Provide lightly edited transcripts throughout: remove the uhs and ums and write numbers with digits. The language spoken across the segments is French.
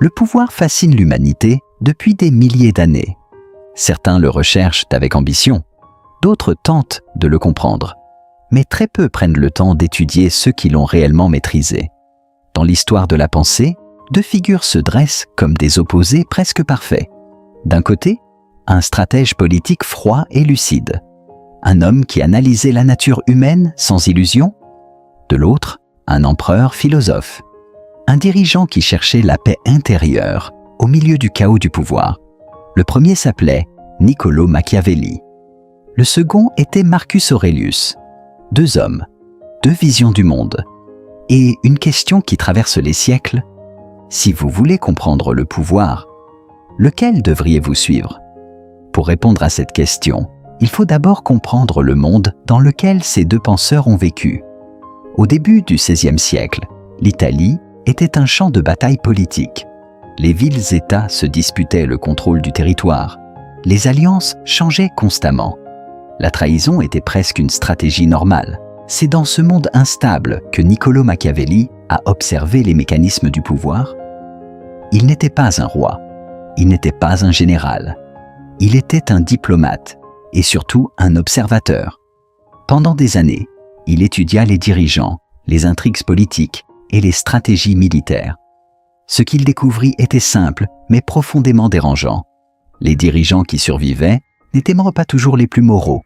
Le pouvoir fascine l'humanité depuis des milliers d'années. Certains le recherchent avec ambition, d'autres tentent de le comprendre, mais très peu prennent le temps d'étudier ceux qui l'ont réellement maîtrisé. Dans l'histoire de la pensée, deux figures se dressent comme des opposés presque parfaits. D'un côté, un stratège politique froid et lucide, un homme qui analysait la nature humaine sans illusion. De l'autre, un empereur philosophe, un dirigeant qui cherchait la paix intérieure au milieu du chaos du pouvoir. Le premier s'appelait Niccolò Machiavelli. Le second était Marcus Aurelius. Deux hommes, deux visions du monde. Et une question qui traverse les siècles: si vous voulez comprendre le pouvoir, lequel devriez-vous suivre? Pour répondre à cette question, il faut d'abord comprendre le monde dans lequel ces deux penseurs ont vécu. Au début du XVIe siècle, l'Italie était un champ de bataille politique. Les villes-États se disputaient le contrôle du territoire. Les alliances changeaient constamment. La trahison était presque une stratégie normale. C'est dans ce monde instable que Niccolò Machiavelli a observé les mécanismes du pouvoir. Il n'était pas un roi, il n'était pas un général. Il était un diplomate et surtout un observateur. Pendant des années, il étudia les dirigeants, les intrigues politiques et les stratégies militaires. Ce qu'il découvrit était simple, mais profondément dérangeant. Les dirigeants qui survivaient n'étaient pas toujours les plus moraux.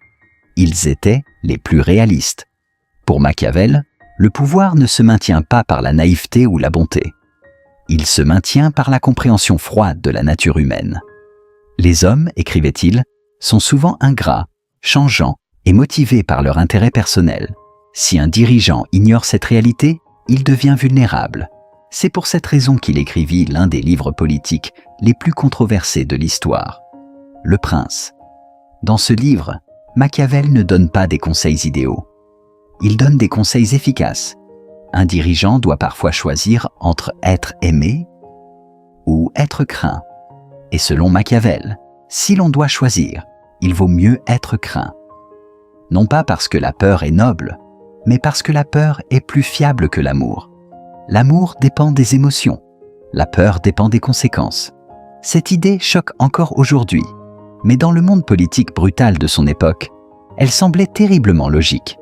Ils étaient les plus réalistes. Pour Machiavel, le pouvoir ne se maintient pas par la naïveté ou la bonté. Il se maintient par la compréhension froide de la nature humaine. Les hommes, écrivait-il, sont souvent ingrats, changeants et motivés par leur intérêt personnel. Si un dirigeant ignore cette réalité, il devient vulnérable. C'est pour cette raison qu'il écrivit l'un des livres politiques les plus controversés de l'histoire, Le Prince. Dans ce livre, Machiavel ne donne pas des conseils idéaux. Il donne des conseils efficaces. Un dirigeant doit parfois choisir entre être aimé ou être craint. Et selon Machiavel, si l'on doit choisir, il vaut mieux être craint. Non pas parce que la peur est noble, mais parce que la peur est plus fiable que l'amour. L'amour dépend des émotions, la peur dépend des conséquences. Cette idée choque encore aujourd'hui, mais dans le monde politique brutal de son époque, elle semblait terriblement logique.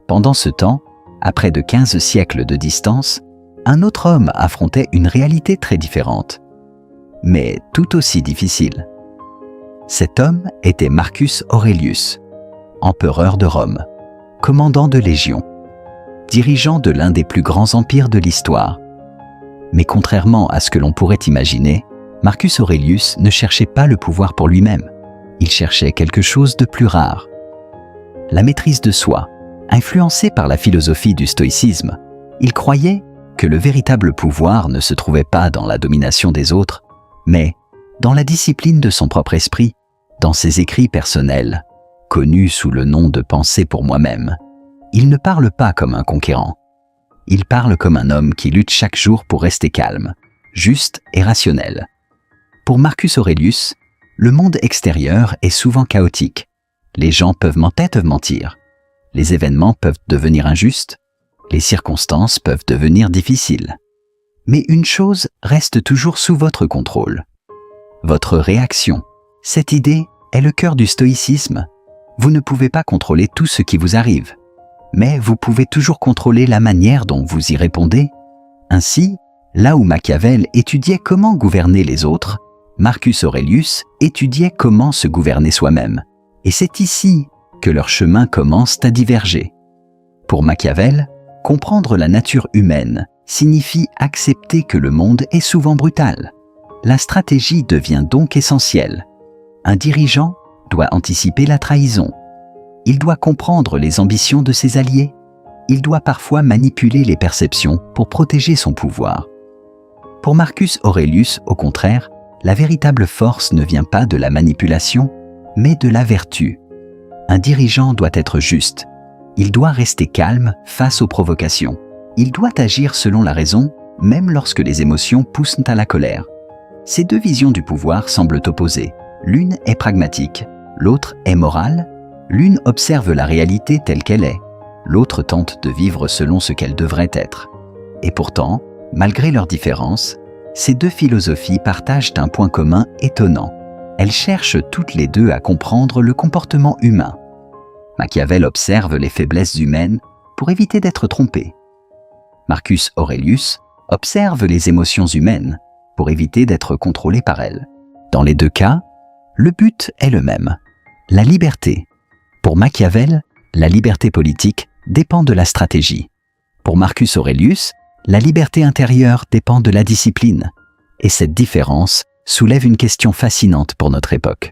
Pendant ce temps, à près de 15 siècles de distance, un autre homme affrontait une réalité très différente, mais tout aussi difficile. Cet homme était Marcus Aurelius, empereur de Rome, commandant de légions, dirigeant de l'un des plus grands empires de l'histoire. Mais contrairement à ce que l'on pourrait imaginer, Marcus Aurelius ne cherchait pas le pouvoir pour lui-même. Il cherchait quelque chose de plus rare. La maîtrise de soi. Influencé par la philosophie du stoïcisme, il croyait que le véritable pouvoir ne se trouvait pas dans la domination des autres, mais dans la discipline de son propre esprit, dans ses écrits personnels, connus sous le nom de Pensées pour moi-même. Il ne parle pas comme un conquérant. Il parle comme un homme qui lutte chaque jour pour rester calme, juste et rationnel. Pour Marcus Aurelius, le monde extérieur est souvent chaotique. Les gens peuvent mentir. Les événements peuvent devenir injustes, les circonstances peuvent devenir difficiles. Mais une chose reste toujours sous votre contrôle. Votre réaction. Cette idée est le cœur du stoïcisme. Vous ne pouvez pas contrôler tout ce qui vous arrive, mais vous pouvez toujours contrôler la manière dont vous y répondez. Ainsi, là où Machiavel étudiait comment gouverner les autres, Marcus Aurelius étudiait comment se gouverner soi-même. Et c'est ici que leurs chemins commencent à diverger. Pour Machiavel, comprendre la nature humaine signifie accepter que le monde est souvent brutal. La stratégie devient donc essentielle. Un dirigeant doit anticiper la trahison. Il doit comprendre les ambitions de ses alliés. Il doit parfois manipuler les perceptions pour protéger son pouvoir. Pour Marcus Aurelius, au contraire, la véritable force ne vient pas de la manipulation, mais de la vertu. Un dirigeant doit être juste. Il doit rester calme face aux provocations. Il doit agir selon la raison, même lorsque les émotions poussent à la colère. Ces deux visions du pouvoir semblent opposées. L'une est pragmatique, l'autre est morale. L'une observe la réalité telle qu'elle est, l'autre tente de vivre selon ce qu'elle devrait être. Et pourtant, malgré leurs différences, ces deux philosophies partagent un point commun étonnant. Elles cherchent toutes les deux à comprendre le comportement humain. Machiavel observe les faiblesses humaines pour éviter d'être trompé. Marcus Aurelius observe les émotions humaines pour éviter d'être contrôlé par elles. Dans les deux cas, le but est le même, la liberté. Pour Machiavel, la liberté politique dépend de la stratégie. Pour Marcus Aurelius, la liberté intérieure dépend de la discipline. Et cette différence soulève une question fascinante pour notre époque.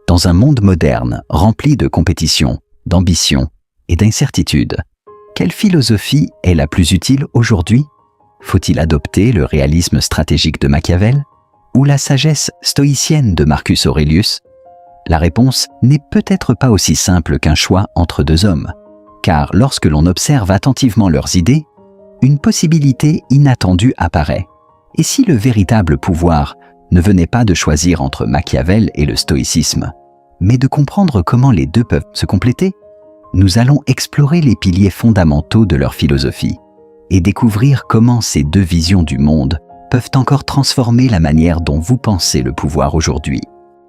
Dans un monde moderne rempli de compétition, d'ambition et d'incertitude, quelle philosophie est la plus utile aujourd'hui? Faut-il adopter le réalisme stratégique de Machiavel ou la sagesse stoïcienne de Marcus Aurelius? La réponse n'est peut-être pas aussi simple qu'un choix entre deux hommes, car lorsque l'on observe attentivement leurs idées, une possibilité inattendue apparaît. Et si le véritable pouvoir ne venait pas de choisir entre Machiavel et le stoïcisme, mais de comprendre comment les deux peuvent se compléter? Nous allons explorer les piliers fondamentaux de leur philosophie et découvrir comment ces deux visions du monde peuvent encore transformer la manière dont vous pensez le pouvoir aujourd'hui.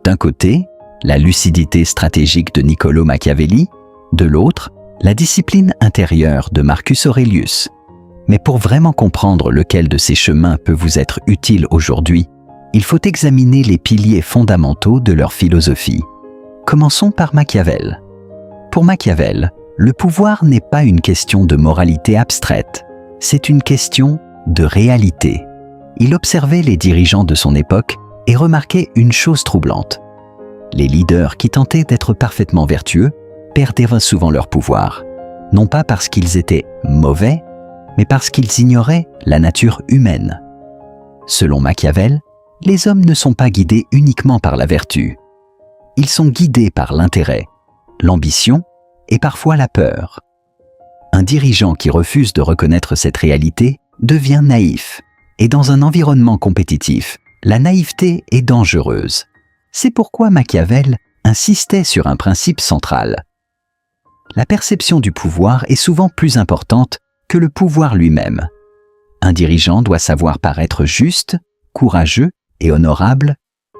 D'un côté, la lucidité stratégique de Niccolò Machiavelli, de l'autre, la discipline intérieure de Marcus Aurelius. Mais pour vraiment comprendre lequel de ces chemins peut vous être utile aujourd'hui, il faut examiner les piliers fondamentaux de leur philosophie. Commençons par Machiavel. Pour Machiavel, le pouvoir n'est pas une question de moralité abstraite, c'est une question de réalité. Il observait les dirigeants de son époque et remarquait une chose troublante. Les leaders qui tentaient d'être parfaitement vertueux perdaient souvent leur pouvoir, non pas parce qu'ils étaient mauvais, mais parce qu'ils ignoraient la nature humaine. Selon Machiavel, les hommes ne sont pas guidés uniquement par la vertu. Ils sont guidés par l'intérêt, l'ambition et parfois la peur. Un dirigeant qui refuse de reconnaître cette réalité devient naïf. Et dans un environnement compétitif, la naïveté est dangereuse. C'est pourquoi Machiavel insistait sur un principe central. La perception du pouvoir est souvent plus importante que le pouvoir lui-même. Un dirigeant doit savoir paraître juste, courageux et honorable,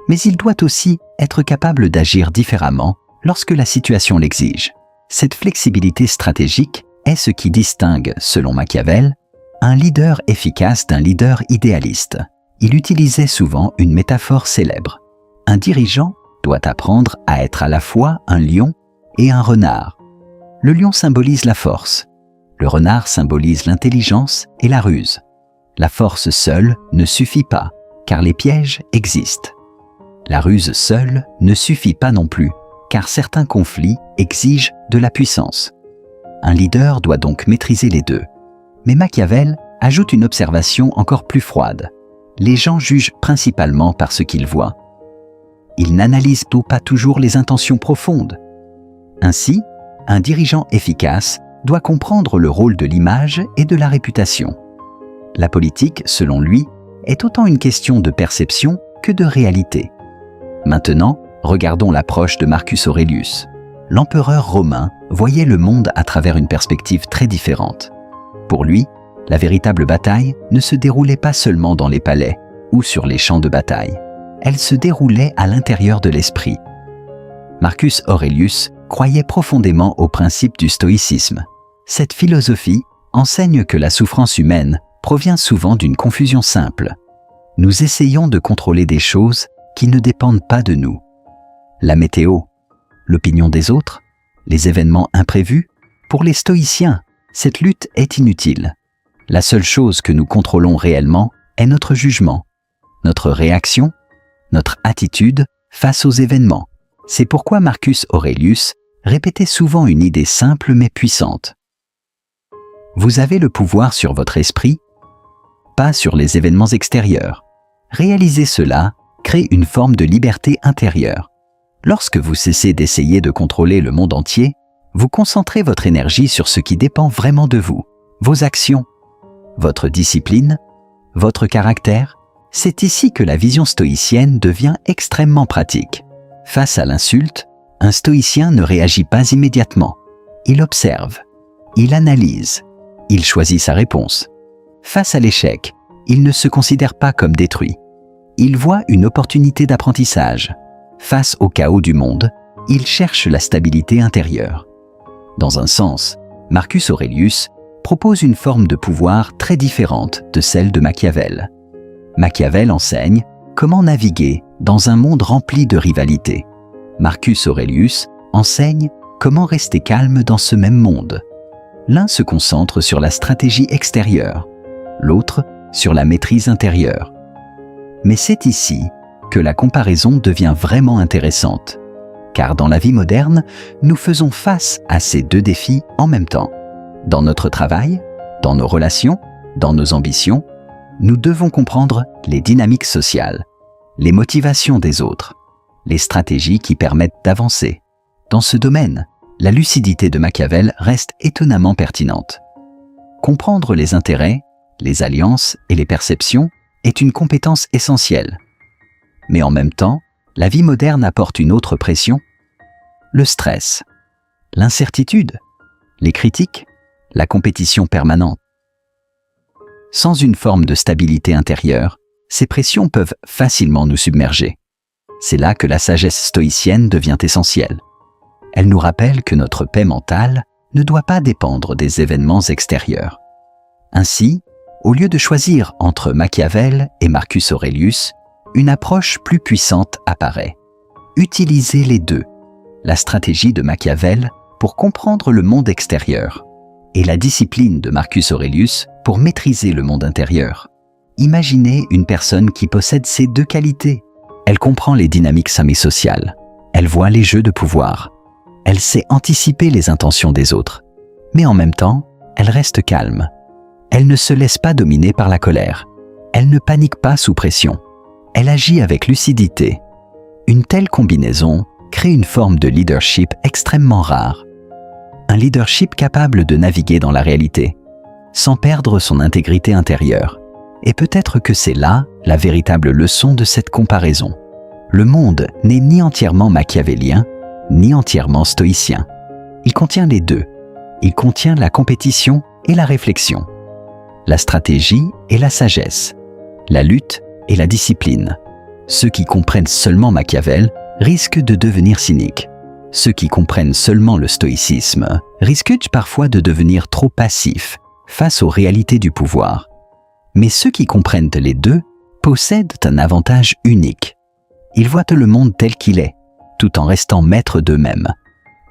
mais il doit aussi être capable d'agir différemment lorsque la situation l'exige. Cette flexibilité stratégique est ce qui distingue, selon Machiavel, un leader efficace d'un leader idéaliste. Il utilisait souvent une métaphore célèbre. Un dirigeant doit apprendre à être à la fois un lion et un renard. Le lion symbolise la force. Le renard symbolise l'intelligence et la ruse. La force seule ne suffit pas, car les pièges existent. La ruse seule ne suffit pas non plus, car certains conflits exigent de la puissance. Un leader doit donc maîtriser les deux. Mais Machiavel ajoute une observation encore plus froide. Les gens jugent principalement par ce qu'ils voient. Ils n'analysent pas toujours les intentions profondes. Ainsi, un dirigeant efficace doit comprendre le rôle de l'image et de la réputation. La politique, selon lui, est autant une question de perception que de réalité. Maintenant, regardons l'approche de Marcus Aurelius. L'empereur romain voyait le monde à travers une perspective très différente. Pour lui, la véritable bataille ne se déroulait pas seulement dans les palais ou sur les champs de bataille. Elle se déroulait à l'intérieur de l'esprit. Marcus Aurelius croyait profondément au principe du stoïcisme. Cette philosophie enseigne que la souffrance humaine provient souvent d'une confusion simple. Nous essayons de contrôler des choses qui ne dépendent pas de nous. La météo, l'opinion des autres, les événements imprévus, pour les stoïciens, cette lutte est inutile. La seule chose que nous contrôlons réellement est notre jugement, notre réaction, notre attitude face aux événements. C'est pourquoi Marcus Aurelius répétait souvent une idée simple mais puissante. Vous avez le pouvoir sur votre esprit, pas sur les événements extérieurs. Réaliser cela crée une forme de liberté intérieure. Lorsque vous cessez d'essayer de contrôler le monde entier, vous concentrez votre énergie sur ce qui dépend vraiment de vous, vos actions, votre discipline, votre caractère. C'est ici que la vision stoïcienne devient extrêmement pratique. Face à l'insulte, un stoïcien ne réagit pas immédiatement. Il observe, il analyse, il choisit sa réponse. Face à l'échec, il ne se considère pas comme détruit. Il voit une opportunité d'apprentissage. Face au chaos du monde, il cherche la stabilité intérieure. Dans un sens, Marcus Aurelius propose une forme de pouvoir très différente de celle de Machiavel. Machiavel enseigne comment naviguer dans un monde rempli de rivalités. Marcus Aurelius enseigne comment rester calme dans ce même monde. L'un se concentre sur la stratégie extérieure, l'autre sur la maîtrise intérieure. Mais c'est ici que la comparaison devient vraiment intéressante, car dans la vie moderne, nous faisons face à ces deux défis en même temps. Dans notre travail, dans nos relations, dans nos ambitions, nous devons comprendre les dynamiques sociales, les motivations des autres, les stratégies qui permettent d'avancer. Dans ce domaine, la lucidité de Machiavel reste étonnamment pertinente. Comprendre les intérêts, les alliances et les perceptions est une compétence essentielle. Mais en même temps, la vie moderne apporte une autre pression, le stress, l'incertitude, les critiques, la compétition permanente. Sans une forme de stabilité intérieure, ces pressions peuvent facilement nous submerger. C'est là que la sagesse stoïcienne devient essentielle. Elle nous rappelle que notre paix mentale ne doit pas dépendre des événements extérieurs. Ainsi, au lieu de choisir entre Machiavel et Marcus Aurelius, une approche plus puissante apparaît. Utilisez les deux, la stratégie de Machiavel pour comprendre le monde extérieur et la discipline de Marcus Aurelius pour maîtriser le monde intérieur. Imaginez une personne qui possède ces deux qualités. Elle comprend les dynamiques sociales, elle voit les jeux de pouvoir, elle sait anticiper les intentions des autres, mais en même temps, elle reste calme. Elle ne se laisse pas dominer par la colère, elle ne panique pas sous pression, elle agit avec lucidité. Une telle combinaison crée une forme de leadership extrêmement rare. Un leadership capable de naviguer dans la réalité, sans perdre son intégrité intérieure. Et peut-être que c'est là la véritable leçon de cette comparaison. Le monde n'est ni entièrement machiavélien, ni entièrement stoïcien. Il contient les deux. Il contient la compétition et la réflexion, la stratégie et la sagesse, la lutte et la discipline. Ceux qui comprennent seulement Machiavel risquent de devenir cyniques. Ceux qui comprennent seulement le stoïcisme risquent parfois de devenir trop passifs face aux réalités du pouvoir. Mais ceux qui comprennent les deux possèdent un avantage unique. Ils voient le monde tel qu'il est, tout en restant maîtres d'eux-mêmes.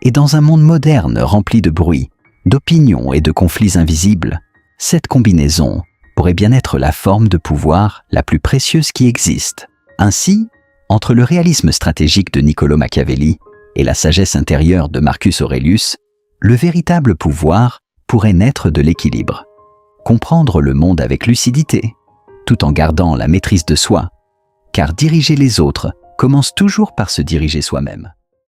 Et dans un monde moderne rempli de bruit, d'opinions et de conflits invisibles, cette combinaison pourrait bien être la forme de pouvoir la plus précieuse qui existe. Ainsi, entre le réalisme stratégique de Niccolò Machiavelli et la sagesse intérieure de Marcus Aurelius, le véritable pouvoir pourrait naître de l'équilibre. Comprendre le monde avec lucidité, tout en gardant la maîtrise de soi, car diriger les autres commence toujours par se diriger soi-même.